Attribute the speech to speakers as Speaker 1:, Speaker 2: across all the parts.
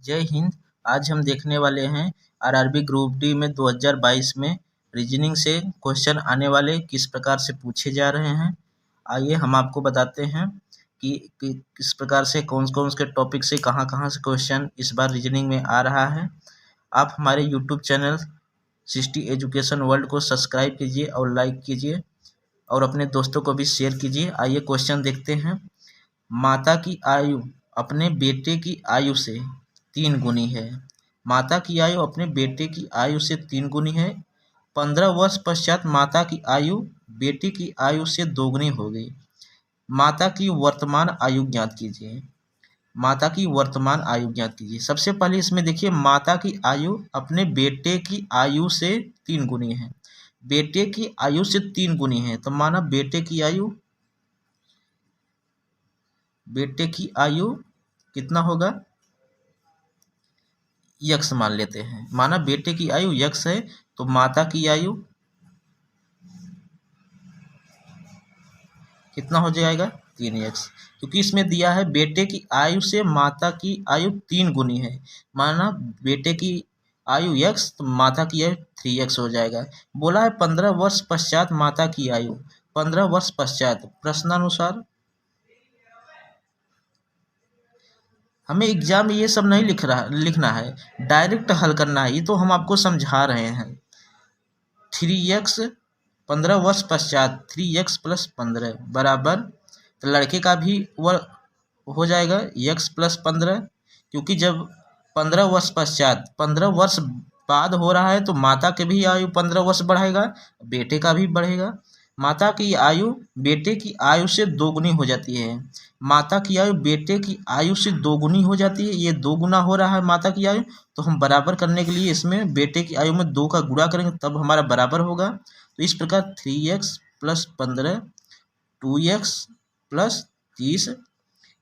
Speaker 1: जय हिंद। आज हम देखने वाले हैं आरआरबी ग्रुप डी में 2022 में रीजनिंग से क्वेश्चन आने वाले किस प्रकार से पूछे जा रहे हैं। आइए हम आपको बताते हैं कि किस प्रकार से कौन कौन के टॉपिक से कहाँ से क्वेश्चन इस बार रीजनिंग में आ रहा है। आप हमारे यूट्यूब चैनल 60 एजुकेशन वर्ल्ड को सब्सक्राइब कीजिए और लाइक कीजिए और अपने दोस्तों को भी शेयर कीजिए। आइए क्वेश्चन देखते हैं। माता की आयु अपने बेटे की आयु से 3 गुनी है। माता की आयु अपने बेटे की आयु से 3 गुनी है। 15 वर्ष पश्चात माता की आयु बेटे की आयु से 2 गुनी हो गई। माता की वर्तमान आयु ज्ञात कीजिए। माता की वर्तमान आयु ज्ञात कीजिए। सबसे पहले इसमें देखिए, माता की आयु अपने बेटे की आयु से 3 गुनी है। बेटे की आयु से 3 गुनी है तो माना बेटे की आयु कितना होगा, यक्स मान लेते हैं। माना बेटे की आयु यक्स है तो माता की आयु कितना हो जाएगा, 3x, क्योंकि इसमें दिया है बेटे की आयु से माता की आयु 3 गुनी है। माना बेटे की आयु x तो माता की आयु 3x हो जाएगा। बोला है 15 वर्ष पश्चात माता की आयु, 15 वर्ष पश्चात प्रश्नानुसार हमें एग्जाम में ये सब नहीं लिखना है, डायरेक्ट हल करना है। ये तो हम आपको समझा रहे हैं। 3x 15 वर्ष पश्चात 3x प्लस 15 बराबर, तो लड़के का भी हो जाएगा x प्लस 15, क्योंकि जब 15 वर्ष पश्चात 15 वर्ष बाद हो रहा है तो माता के भी आयु 15 वर्ष बढ़ेगा, बेटे का भी बढ़ेगा। माता की आयु बेटे की आयु से 2 गुनी हो जाती है। माता की आयु बेटे की आयु से 2 गुनी हो जाती है। ये 2 गुना हो रहा है माता की आयु, तो हम बराबर करने के लिए इसमें बेटे की आयु में 2 का गुणा करेंगे तब हमारा बराबर होगा। तो इस प्रकार 3x प्लस 15 2x प्लस 30,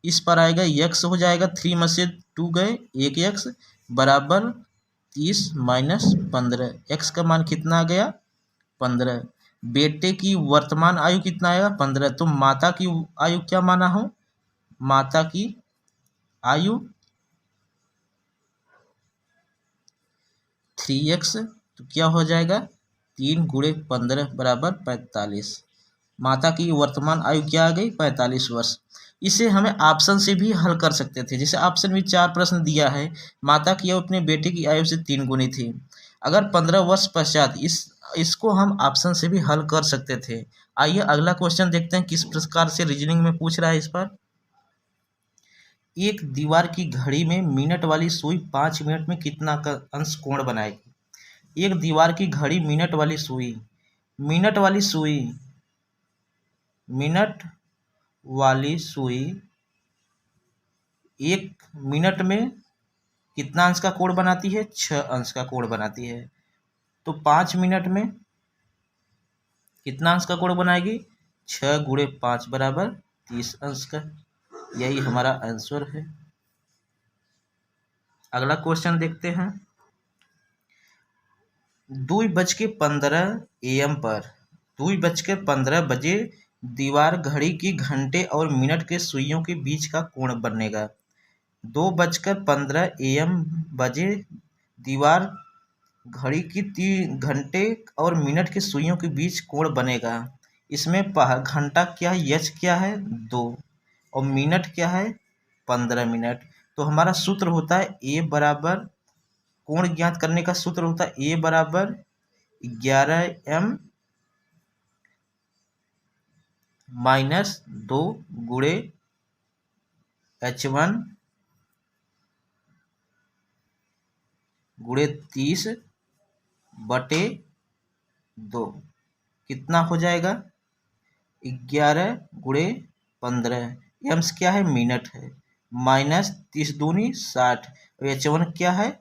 Speaker 1: इस पर आएगा x हो जाएगा, 3 में से 2 गए 1x बराबर 30 माइनस 15, x का मान कितना आ गया 15। बेटे की वर्तमान आयु कितना आएगा 15। तो माता की आयु क्या माना हो, माता की आयु 3x, तो क्या हो जाएगा 3 गुणे 15 बराबर 45। माता की वर्तमान आयु क्या आ गई 45 वर्ष। इसे हमें ऑप्शन से भी हल कर सकते थे। जैसे ऑप्शन में 4 प्रश्न दिया है, माता की आयु अपने बेटे की आयु से 3 गुनी थी। अगर 15 वर्ष पश्चात इसको हम ऑप्शन से भी हल कर सकते थे। आइए अगला क्वेश्चन देखते हैं किस प्रकार से रीजनिंग में पूछ रहा है। इस पर एक दीवार की घड़ी में मिनट वाली सुई 5 मिनट में कितना का अंश कोण बनाएगी। एक दीवार की घड़ी मिनट वाली सुई मिनट वाली सुई 1 मिनट में कितना अंश का कोण बनाती है, 6 अंश का कोण बनाती है। तो 5 मिनट में कितना अंश का कोण बनाएगी, 6 गुणे 5 बराबर 30 अंश का। यही हमारा आंसर है। अगला क्वेश्चन देखते हैं। 2:15 AM पर 2:15 बजे दीवार घड़ी की घंटे और मिनट के सुइयों के बीच का कोण बनेगा। 2:15 AM बजे दीवार घड़ी की घंटे और मिनट के सुइयों के बीच कोण बनेगा। इसमें घंटा क्या है, एच क्या है 2, और मिनट क्या है 15 मिनट। तो हमारा सूत्र होता है ए बराबर, कोण ज्ञात करने का सूत्र होता है ए बराबर 11m माइनस 2 गुणे h1 गुणे 30 बटे 2, कितना हो जाएगा 11 गुणे 15, एम्स क्या है मिनट है, माइनस 30 दूनी 60, h1 क्या है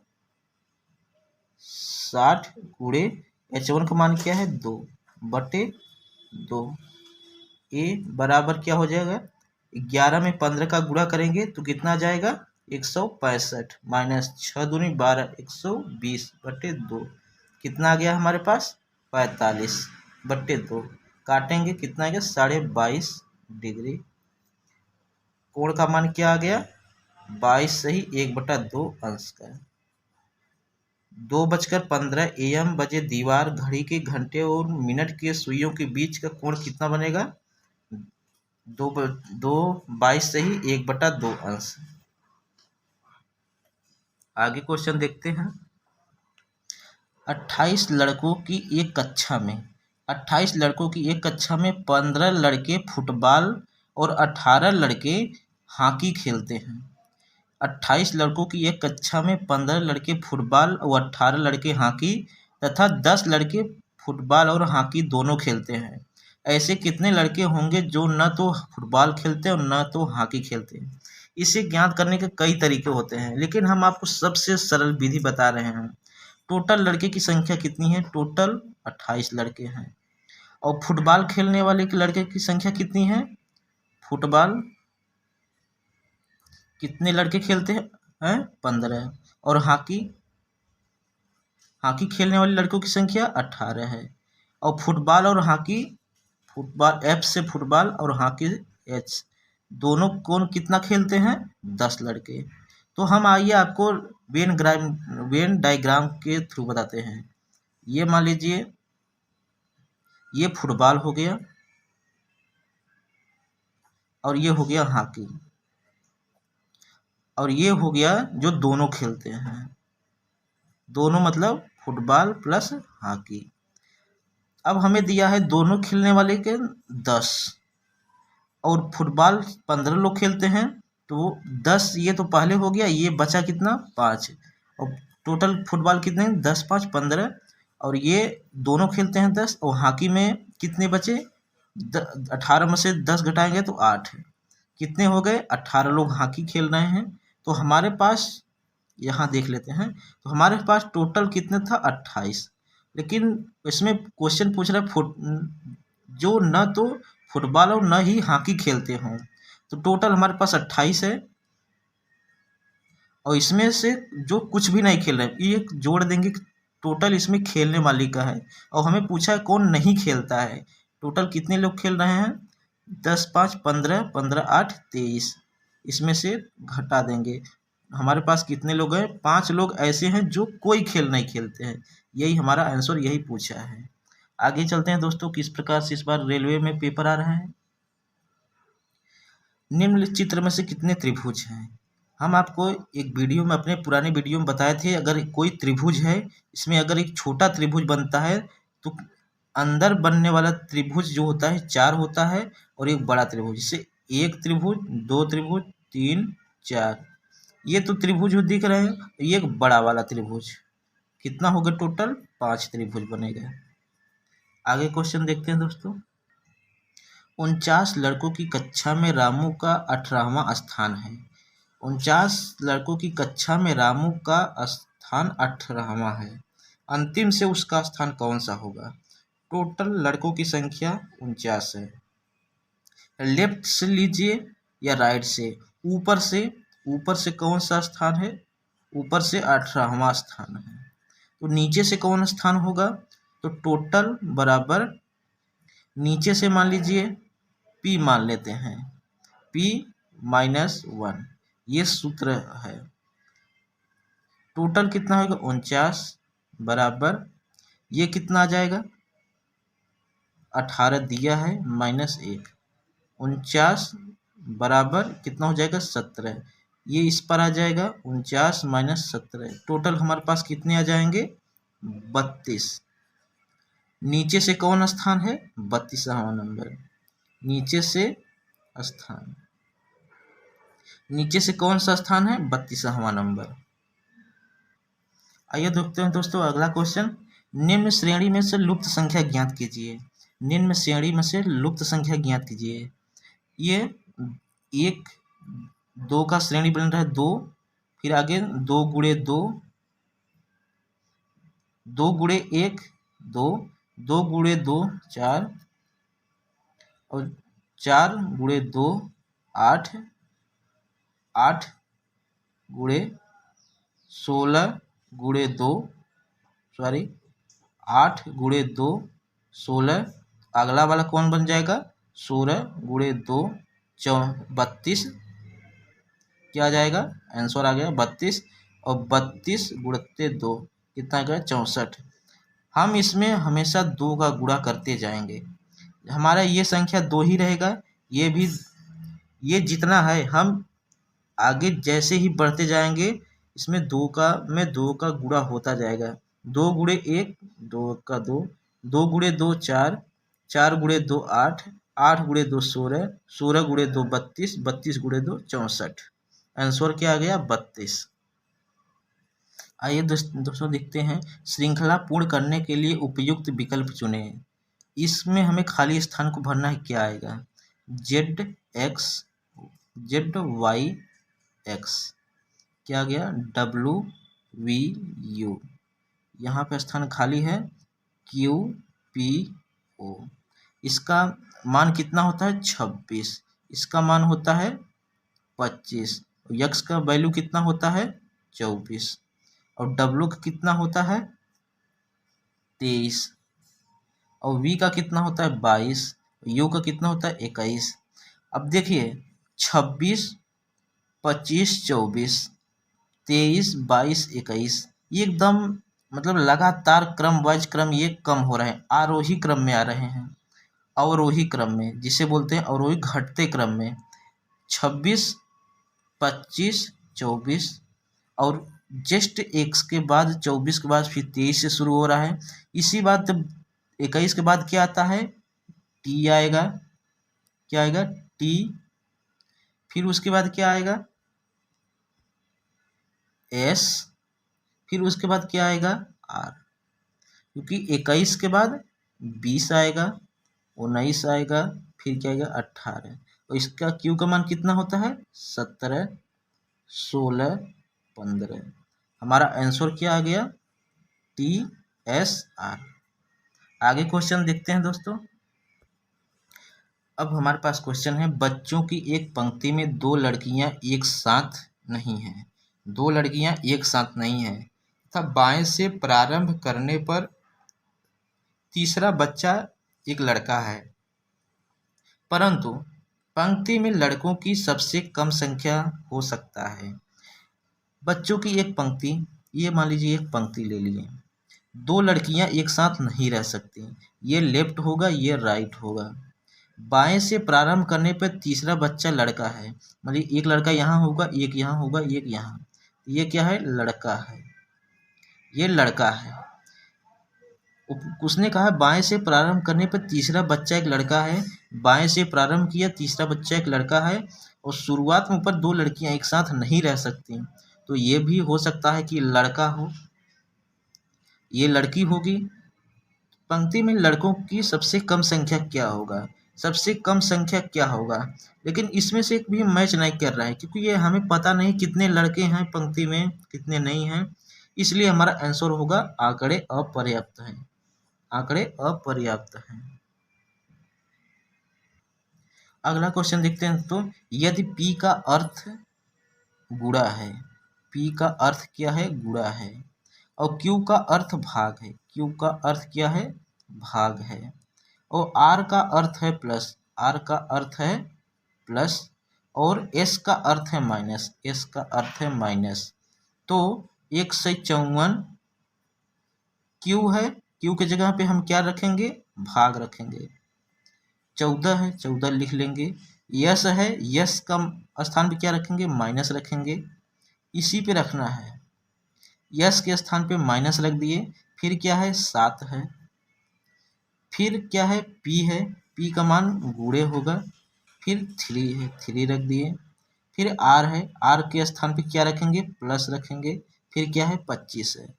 Speaker 1: 60 गुणे h1 का मान क्या है 2 बटे 2। ए बराबर क्या हो जाएगा, 11 में 15 का गुणा करेंगे तो कितना आ जाएगा 165, माइनस 6 दूनी 12 120 बटे 2, कितना आ गया हमारे पास 45 बटे 2। काटेंगे कितना आ गया 22.5 डिग्री। कोण का मान क्या आ गया 22 सही 1/2 अंश का। 2:15 AM बजे दीवार घड़ी के घंटे और मिनट के सुइयों के बीच का कोण कितना बनेगा? 22 सही 1/2 अंश। आगे क्वेश्चन देखते हैं। 28 लड़कों की एक कक्षा में 28 लड़कों की एक कक्षा में 15 लड़के फुटबॉल और 18 लड़के हॉकी खेलते हैं। 28 लड़कों की एक कक्षा में 15 लड़के फुटबॉल और 18 लड़के हॉकी तथा 10 लड़के फुटबॉल और हॉकी दोनों खेलते हैं। ऐसे कितने लड़के होंगे जो न तो फुटबॉल खेलते हैं और न तो हॉकी खेलते हैं? इसे ज्ञात करने के कई तरीके होते हैं, लेकिन हम आपको सबसे सरल विधि बता रहे हैं। टोटल लड़के की संख्या कितनी है? टोटल 28 लड़के हैं। और फुटबॉल खेलने वाले के लड़के की संख्या कितनी है? फुटबॉल कितने लड़के खेलते हैं? 15। और हॉकी खेलने वाले लड़कों की संख्या 18 है। और फुटबॉल और हॉकी, फुटबॉल F से फुटबॉल और हॉकी H, दोनों कौन कितना खेलते हैं? 10 लड़के। तो हम आइए आपको वेन डायग्राम के थ्रू बताते हैं। ये मान लीजिए ये फुटबॉल हो गया और ये हो गया हॉकी, और ये हो गया जो दोनों खेलते हैं, दोनों मतलब फुटबॉल प्लस हॉकी। अब हमें दिया है दोनों खेलने वाले के 10 और फुटबॉल 15 लोग खेलते हैं, तो 10 ये तो पहले हो गया, ये बचा कितना? 5। और टोटल फुटबॉल कितने? 10 5 15। और ये दोनों खेलते हैं 10, और हॉकी में कितने बचे? 18 में से 10 घटाएंगे तो 8। कितने हो गए? 18 लोग हॉकी खेल रहे हैं। तो हमारे पास यहाँ देख लेते हैं, तो हमारे पास टोटल कितने था? 28। लेकिन इसमें क्वेश्चन पूछ रहा है जो न तो फुटबॉल और न ही हॉकी खेलते हों, तो टोटल हमारे पास 28 है। और इसमें से जो कुछ भी नहीं खेल रहे हैं ये जोड़ देंगे, टोटल इसमें खेलने वाली का है। और हमें पूछा है कौन नहीं खेलता है। टोटल कितने लोग खेल रहे हैं? 10 5 15, 15 8 23। इसमें से घटा देंगे, हमारे पास कितने लोग हैं? 5 लोग ऐसे हैं जो कोई खेल नहीं खेलते हैं। यही हमारा आंसर, यही पूछा है। आगे चलते हैं दोस्तों, किस प्रकार से इस बार रेलवे में पेपर आ रहा है। निम्न चित्र में से कितने त्रिभुज हैं? हम आपको एक वीडियो में, अपने पुराने वीडियो में बताए थे, अगर कोई त्रिभुज है, इसमें अगर एक छोटा त्रिभुज बनता है तो अंदर बनने वाला त्रिभुज जो होता है 4 होता है, और एक बड़ा त्रिभुज, जैसे एक त्रिभुज, 2 त्रिभुज, 3 4। ये तो त्रिभुज जो दिख रहे हैं, ये एक बड़ा वाला त्रिभुज। कितना होगा? टोटल 5 त्रिभुज बनेगा। आगे क्वेश्चन देखते हैं दोस्तों। 49 लड़कों की कक्षा में रामू का 18वां स्थान है। 49 लड़कों की कक्षा में रामू का स्थान 18वां है। अंतिम से उसका स्थान कौन सा होगा? टोटल लड़कों की संख्या 49 है। लेफ्ट से लीजिए या राइट से? ऊपर से कौन सा स्थान है? ऊपर से 18वां स्थान है। तो नीचे से कौन स्थान होगा? तो टोटल बराबर नीचे से मान लीजिए P मान लेते हैं, P-1, ये सूत्र है। टोटल कितना होगा? 49 बराबर ये कितना आ जाएगा? 18 दिया है -1। 49 बराबर कितना हो जाएगा? 17। ये इस पर आ जाएगा 49 - 17। टोटल हमारे पास कितने आ जाएंगे? 32। नीचे से कौन स्थान है? 32वां नंबर। नीचे से कौन सा स्थान है? 32वां नंबर। आइए देखते हैं दोस्तों अगला क्वेश्चन। निम्न श्रेणी में से लुप्त संख्या ज्ञात कीजिए। निम्न श्रेणी में से लुप्त संख्या ज्ञात कीजिए। ये 1 2 का श्रेणी बन रहा है 2, फिर आगे 2 गुणे 2, 2 गुणे 1 2, 2 गुणे 2 4, और 4 गुणे 2 8, 8 गुणे 16 गुणे 2, 8 गुणे 2 16। अगला वाला कौन बन जाएगा? 16 गुणे 2 32, क्या आ जाएगा, आंसर आ गया 32, और 32 गुणित 2 कितना आ गया 64। हम इसमें हमेशा 2 का गुणा करते जाएंगे, हमारा ये संख्या 2 ही रहेगा, ये भी, ये जितना है हम आगे जैसे ही बढ़ते जाएंगे इसमें 2 का गुणा होता जाएगा। 2 गुणे 1 2 का 2, 2 गुणे 2 4, 4 गुणे 2 8, 8 गुणे 2 16, 16 गुणे 2 32, 32 गुणे 2 64। आंसर क्या आ गया 32। आइए दोस्तों देखते हैं, श्रृंखला पूर्ण करने के लिए उपयुक्त विकल्प चुने। इसमें हमें खाली स्थान को भरना है, क्या आएगा, ZY X, क्या गया WVU, यहाँ पे स्थान खाली है QPO। इसका मान कितना होता है 26, इसका मान होता है 25, यक्स का वैल्यू कितना होता है 24, और डब्लू का कितना होता है 23, और वी का कितना होता है 22, यू का कितना होता है 21। अब देखिए 26 25 24 23 22 21, ये एकदम मतलब लगातार क्रम वाइज क्रम ये कम हो रहे हैं, आरोही क्रम में आ रहे हैं, अवरोही क्रम में, जिसे बोलते हैं अवरोही घटते क्रम में। 26 25 24 और जस्ट एक्स के बाद 24 के बाद फिर 23 से शुरू हो रहा है। इसी बात 21 के बाद क्या आता है टी आएगा, क्या आएगा टी, फिर उसके बाद क्या आएगा एस, फिर उसके बाद क्या आएगा आर, क्योंकि 21 के बाद 20 आएगा, 19 आएगा, फिर क्या आएगा 18, और इसका क्यू का मान कितना होता है 17 16 15। हमारा आंसर क्या आ गया TSR। आगे क्वेश्चन देखते हैं दोस्तों। अब हमारे पास क्वेश्चन है, बच्चों की एक पंक्ति में 2 लड़कियां एक साथ नहीं हैं, 2 लड़कियां एक साथ नहीं हैं तथा बाएं से प्रारंभ करने पर तीसरा बच्चा एक लड़का है, परंतु पंक्ति में लड़कों की सबसे कम संख्या हो सकता है। बच्चों की एक पंक्ति, ये मान लीजिए एक पंक्ति ले लिए, 2 लड़कियां एक साथ नहीं रह सकती, ये लेफ्ट होगा ये राइट होगा। बाएं से प्रारंभ करने पर तीसरा बच्चा लड़का है, मतलब एक लड़का यहाँ होगा, एक यहाँ होगा, एक यहाँ, ये क्या है लड़का है, ये लड़का है। उसने कहा बाएं से प्रारंभ करने पर तीसरा बच्चा एक लड़का है, बाएं से प्रारंभ किया तीसरा बच्चा एक लड़का है, और शुरुआत में ऊपर 2 लड़कियां एक साथ नहीं रह सकती, तो ये भी हो सकता है कि लड़का हो, ये लड़की होगी। पंक्ति में लड़कों की सबसे कम संख्या क्या होगा, सबसे कम संख्या क्या होगा, लेकिन इसमें से एक भी मैच नहीं कर रहा है, क्योंकि ये हमें पता नहीं कितने लड़के हैं पंक्ति में कितने नहीं हैं, इसलिए हमारा आंसर होगा आंकड़े अपर्याप्त हैं, आंकड़े अपर्याप्त हैं। अगला क्वेश्चन देखते हैं तो, यदि P का अर्थ गुणा है, P का अर्थ क्या है गुणा है, और Q का अर्थ भाग है, Q का अर्थ क्या है भाग है, और R का अर्थ है प्लस, R का अर्थ है प्लस, और S का अर्थ है माइनस, S का अर्थ है माइनस, तो 154 Q है, Q की जगह पे हम क्या रखेंगे भाग रखेंगे, 14 है 14 लिख लेंगे, यस है यस का स्थान पे क्या रखेंगे माइनस रखेंगे, इसी पे रखना है, यस के स्थान पे माइनस रख दिए, फिर क्या है 7 है, फिर क्या है P है, P का मान गुणे होगा, फिर 3 है 3 रख दिए, फिर R है, R के स्थान पे क्या रखेंगे प्लस रखेंगे, फिर क्या है 25 है,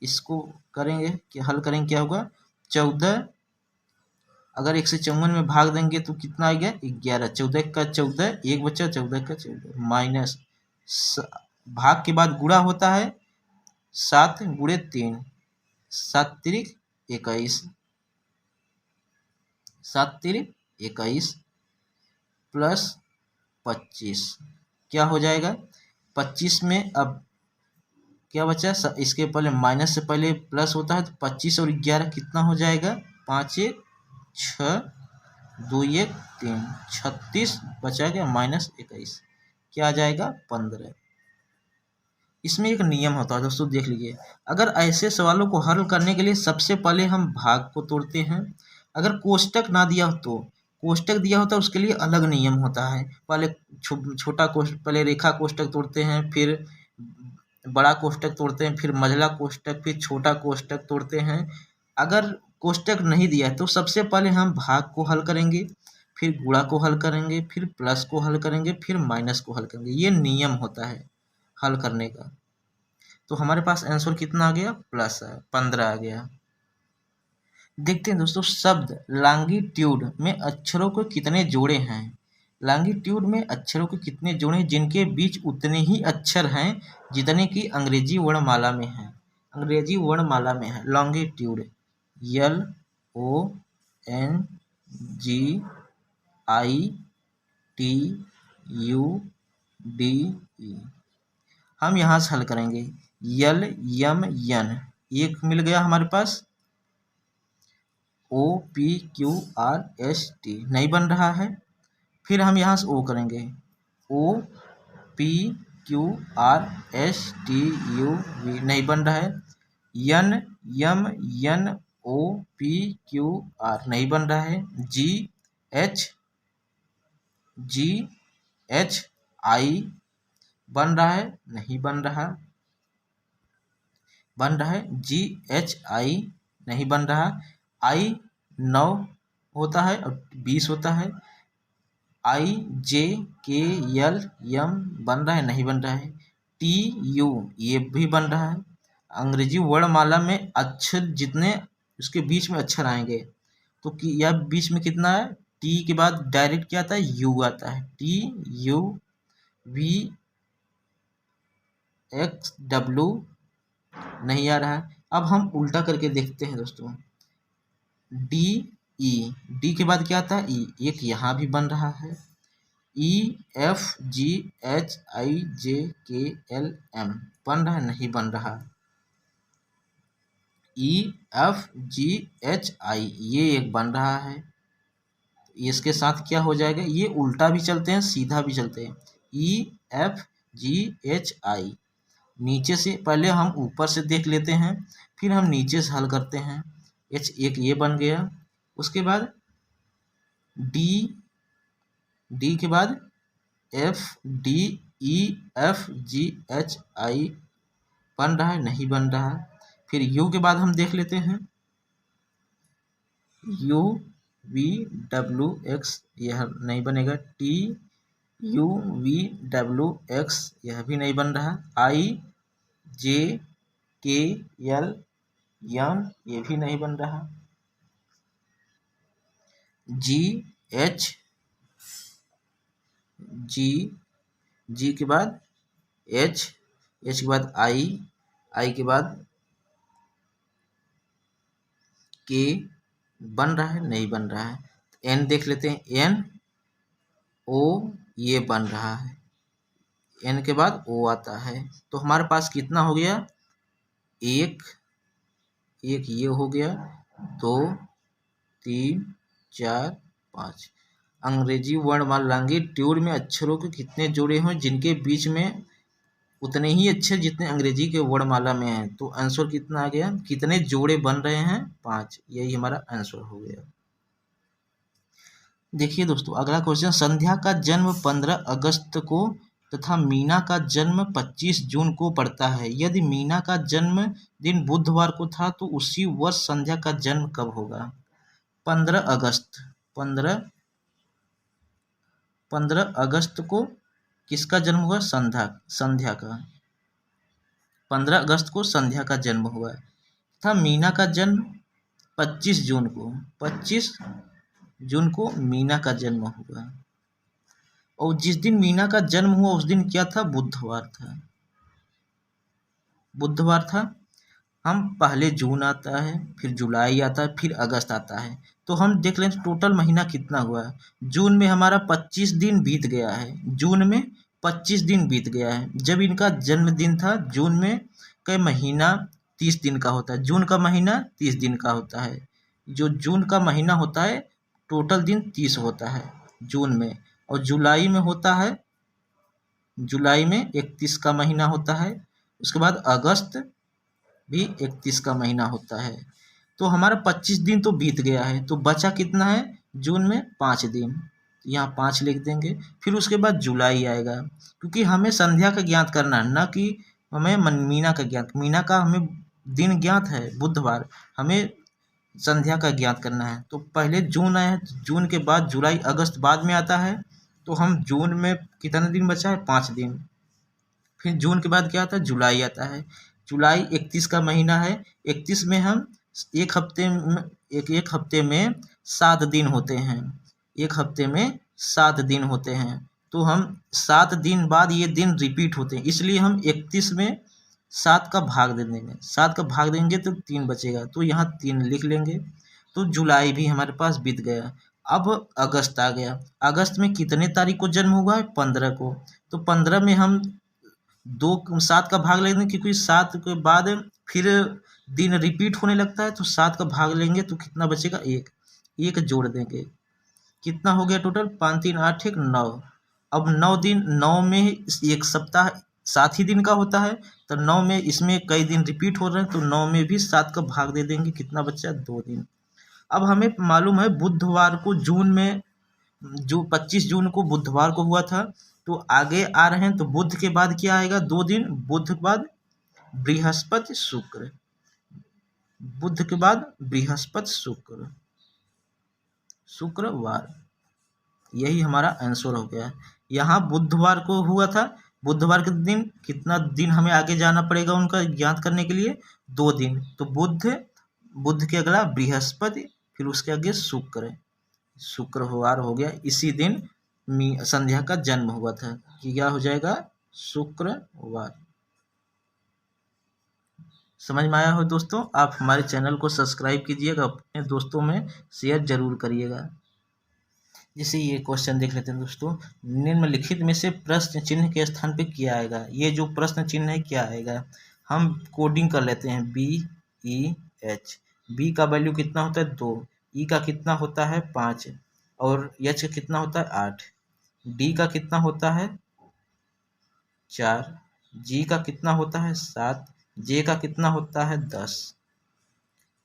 Speaker 1: इसको करेंगे कि हल करेंगे क्या होगा 14, अगर 154 में भाग देंगे तो कितना आएगा 11, 14 का 14 एक बच्चा, 14 का 14 माइनस, भाग के बाद गुणा होता है 7 गुणे 3, 7 तिरिक 21, 7 तिरिक 21 प्लस 25, क्या हो जाएगा 25 में अब क्या बचा, इसके पहले माइनस से पहले प्लस होता है, तो 25 और 11 कितना हो जाएगा 5 1 6 2 1 3, 36 बचा गया माइनस 21, क्या आ जाएगा 15। इसमें एक नियम होता है दोस्तों, देख लीजिए। अगर ऐसे सवालों को हल करने के लिए सबसे पहले हम भाग को तोड़ते हैं। अगर कोष्टक ना दिया हो तो, कोष्टक दिया होता है उसके लिए अलग नियम होता है। पहले छोटा कोष्टक, पहले रेखा कोष्टक तोड़ते हैं, फिर बड़ा कोष्टक तोड़ते हैं, फिर मझला कोष्टक, फिर छोटा कोष्टक तोड़ते हैं। अगर कोष्टक नहीं दिया है तो सबसे पहले हम भाग को हल करेंगे, फिर गुणा को हल करेंगे, फिर प्लस को हल करेंगे, फिर माइनस को हल करेंगे। ये नियम होता है हल करने का। तो हमारे पास आंसर कितना आ गया, प्लस है 15 आ गया। देखते हैं दोस्तों, शब्द लॉन्गिट्यूड में अक्षरों को कितने जोड़े हैं। लॉन्गिट्यूड में अक्षरों के कितने जोड़े हैं जिनके बीच उतने ही अक्षर हैं जितने की अंग्रेजी वर्णमाला में है। अंग्रेजी वर्णमाला में है लॉन्गिट्यूड, LONGITUDE। हम यहाँ से हल करेंगे, LMN एक मिल गया हमारे पास, OPQRST नहीं बन रहा है। फिर हम यहाँ से O करेंगे, OPQRSTUV नहीं बन रहा है। NMNOPQR नहीं बन रहा है। GHI बन रहा है, नहीं बन रहा। बन रहा है GHI नहीं बन रहा। I 9 होता है और 20 होता है। IJKLM बन रहा है, नहीं बन रहा है। TU ये भी बन रहा है। अंग्रेजी वर्णमाला में अक्षर जितने उसके बीच में अक्षर आएंगे तो कि यह बीच में कितना है, टी के बाद डायरेक्ट क्या आता है, यू आता है। TUVXW नहीं आ रहा है। अब हम उल्टा करके देखते हैं दोस्तों, डी के बाद क्या आता है, ई, एक यहाँ भी बन रहा है। EFGHIJKLM बन रहा है, नहीं बन रहा। EFGHI ये एक बन रहा है। इसके साथ क्या हो जाएगा, ये उल्टा भी चलते हैं सीधा भी चलते हैं। EFGHI नीचे से पहले हम ऊपर से देख लेते हैं, फिर हम नीचे से हल करते हैं। H एक ये बन गया। उसके बाद डी के बाद FDEFGHI बन रहा है, नहीं बन रहा। फिर यू के बाद हम देख लेते हैं, UVWX यह नहीं बनेगा। TUVWX यह भी नहीं बन रहा। IJKLM ये भी नहीं बन रहा। G के बाद H के बाद I के बाद K बन रहा है, नहीं बन रहा है। N देख लेते हैं, NO ये बन रहा है, N के बाद O आता है। तो हमारे पास कितना हो गया, एक ये हो गया, 2 3 4 5। अंग्रेजी वर्णमाला लॉन्गिट्यूड में अक्षरों के कितने जोड़े हैं जिनके बीच में उतने ही अक्षर जितने अंग्रेजी के वर्णमाला में हैं। तो आंसर कितना आ गया, कितने जोड़े बन रहे हैं, 5। यही हमारा आंसर हो गया। देखिए दोस्तों, अगला क्वेश्चन, संध्या का जन्म 15 अगस्त को तथा मीना का जन्म 25 जून को पड़ता है। यदि मीना का जन्म दिन बुधवार को था तो उसी वर्ष संध्या का जन्म कब होगा। 15 अगस्त को किसका जन्म हुआ, संध्या का। 15 अगस्त को संध्या का जन्म हुआ था। मीना का जन्म 25 जून को, 25 जून को मीना का जन्म हुआ। और जिस दिन मीना का जन्म हुआ उस दिन क्या था, बुधवार था। हम पहले जून आता है, फिर जुलाई आता है, फिर अगस्त आता है। तो हम देख लें टोटल महीना कितना हुआ है। जून में हमारा 25 दिन बीत गया है, जून में 25 दिन बीत गया है। जब इनका जन्मदिन था, जून में का महीना 30 दिन का होता है, जून का महीना 30 दिन का होता है। जो जून का महीना होता है टोटल दिन 30 होता है जून में, और जुलाई में होता है जुलाई में 31 का महीना होता है, उसके बाद अगस्त भी 31 का महीना होता है। तो हमारा 25 दिन तो बीत गया है, तो बचा कितना है जून में 5 दिन, यहाँ 5 लिख देंगे। फिर उसके बाद जुलाई आएगा, क्योंकि हमें संध्या का ज्ञात करना है, न कि हमें मीना का ज्ञात। मीना का हमें दिन ज्ञात है बुधवार, हमें संध्या का ज्ञात करना है। तो पहले जून आया है, जून के बाद जुलाई अगस्त बाद में आता है, तो हम जून में कितने दिन बचा है 5 दिन। फिर जून के बाद क्या आता है जुलाई आता है। जुलाई 31 का महीना है, 31 में हम एक हफ्ते में 7 दिन होते हैं, एक हफ्ते में 7 दिन होते हैं। तो हम 7 दिन बाद ये दिन रिपीट होते हैं, इसलिए हम 31 में 7 का भाग दे देंगे, 7 का भाग देंगे तो 3 बचेगा, तो यहाँ 3 लिख लेंगे। तो जुलाई भी हमारे पास बीत गया। अब अगस्त आ गया। अगस्त में कितने तारीख को जन्म हुआ है 15 को, तो 15 में हम 7 का भाग लेंगे, क्योंकि 7 के बाद फिर दिन रिपीट होने लगता है, तो 7 का भाग लेंगे तो कितना बचेगा 1 जोड़ देंगे। कितना हो गया टोटल 5 3 8 1 9। अब 9 दिन, 9 में एक सप्ताह 7 ही दिन का होता है, तो 9 में इसमें कई दिन रिपीट हो रहे हैं, तो 9 में भी 7 का भाग दे देंगे, कितना बचा 2 दिन। अब हमें मालूम है बुधवार को जून में, जो 25 जून को बुधवार को हुआ था, तो आगे आ रहे हैं, तो बुध के बाद क्या आएगा 2 दिन, बुध के बाद बृहस्पति शुक्र, बुध के बाद बृहस्पति शुक्रवार, यही हमारा आंसर हो गया। यहाँ बुधवार को हुआ था, बुधवार के दिन कितना दिन हमें आगे जाना पड़ेगा उनका ज्ञात करने के लिए 2 दिन, तो बुध के अगला बृहस्पति, फिर उसके आगे शुक्रवार हो गया। इसी दिन संध्या का जन्म हुआ था, कि क्या हो जाएगा शुक्रवार। समझ में आया हो दोस्तों? आप हमारे चैनल को सब्सक्राइब कीजिएगा, अपने दोस्तों में शेयर जरूर करिएगा। जैसे ये क्वेश्चन देख लेते हैं दोस्तों, निम्नलिखित में से प्रश्न चिन्ह के स्थान पे क्या आएगा। ये जो प्रश्न चिन्ह है क्या आएगा, हम कोडिंग कर लेते हैं। BEH, बी का वैल्यू कितना होता है 2, ई का कितना होता है 5, और एच का कितना होता है 8, डी का कितना होता है 4, जी का कितना होता है 7, जे का कितना होता है 10,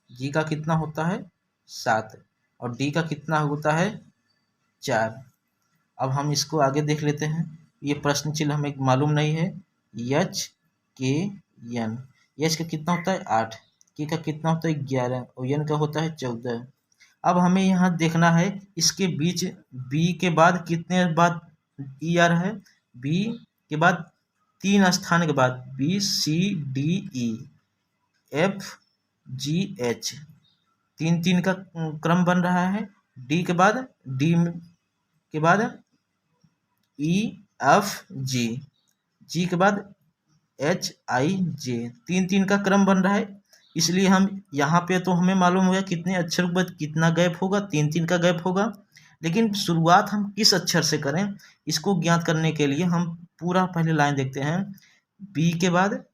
Speaker 1: जी का कितना होता है 7, और डी का कितना होता है 4। अब हम इसको आगे देख लेते हैं। ये प्रश्न चिन्ह हमें मालूम नहीं है। HKN, एच का कितना होता है 8, के का कितना होता है 11, और एन का होता है 14। अब हमें यहाँ देखना है इसके बीच बी के बाद कितने बाद ई आ रहा है, बी के बाद 3 स्थान के बाद BCDE FGH 3 का क्रम बन रहा है। डी के बाद EFG, जी के बाद HIJ 3 का क्रम बन रहा है। इसलिए हम यहाँ पे तो हमें मालूम हो गया कितने अक्षर के बाद कितना गैप होगा, 3 का गैप होगा। लेकिन शुरुआत हम किस अक्षर से करें, इसको ज्ञात करने के लिए हम पूरा पहले लाइन देखते हैं। बी के बाद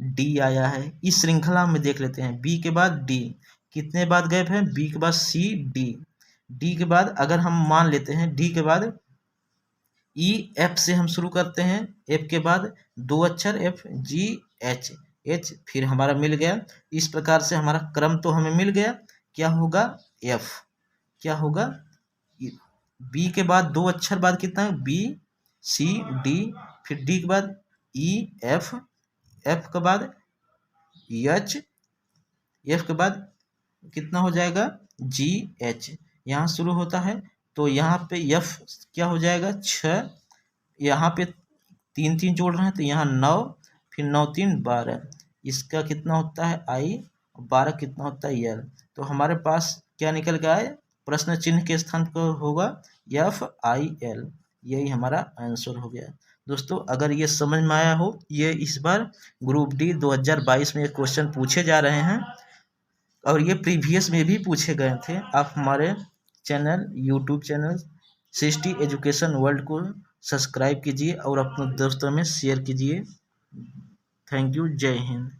Speaker 1: डी आया है, इस श्रृंखला में देख लेते हैं। बी के बाद डी कितने बाद गैप है, बी के बाद C D, डी के बाद अगर हम मान लेते हैं डी के बाद EF से हम शुरू करते हैं, F के बाद 2 अक्षर FGH, H फिर हमारा मिल गया। इस प्रकार से हमारा क्रम तो हमें मिल गया। क्या होगा F, क्या होगा B के बाद 2 अक्षर बाद कितना है BCD, फिर D के बाद EF, F के बाद H, F के बाद कितना हो जाएगा GH, यहाँ शुरू होता है। तो यहाँ पे F क्या हो जाएगा 6, यहाँ पे 3 जोड़ रहे हैं तो यहाँ 9, फिर 9 3 12, इसका कितना होता है I, 12 कितना होता है L। तो हमारे पास क्या निकल गया है, प्रश्न चिन्ह के स्थान पर होगा FIL, यही हमारा आंसर हो गया। दोस्तों अगर ये समझ में आया हो, ये इस बार ग्रुप D 2022 में क्वेश्चन पूछे जा रहे हैं, और ये प्रीवियस में भी पूछे गए थे। आप हमारे चैनल यूट्यूब चैनल सृष्टि एजुकेशन वर्ल्ड को सब्सक्राइब कीजिए और अपने दोस्तों में शेयर कीजिए। थैंक यू, जय हिंद।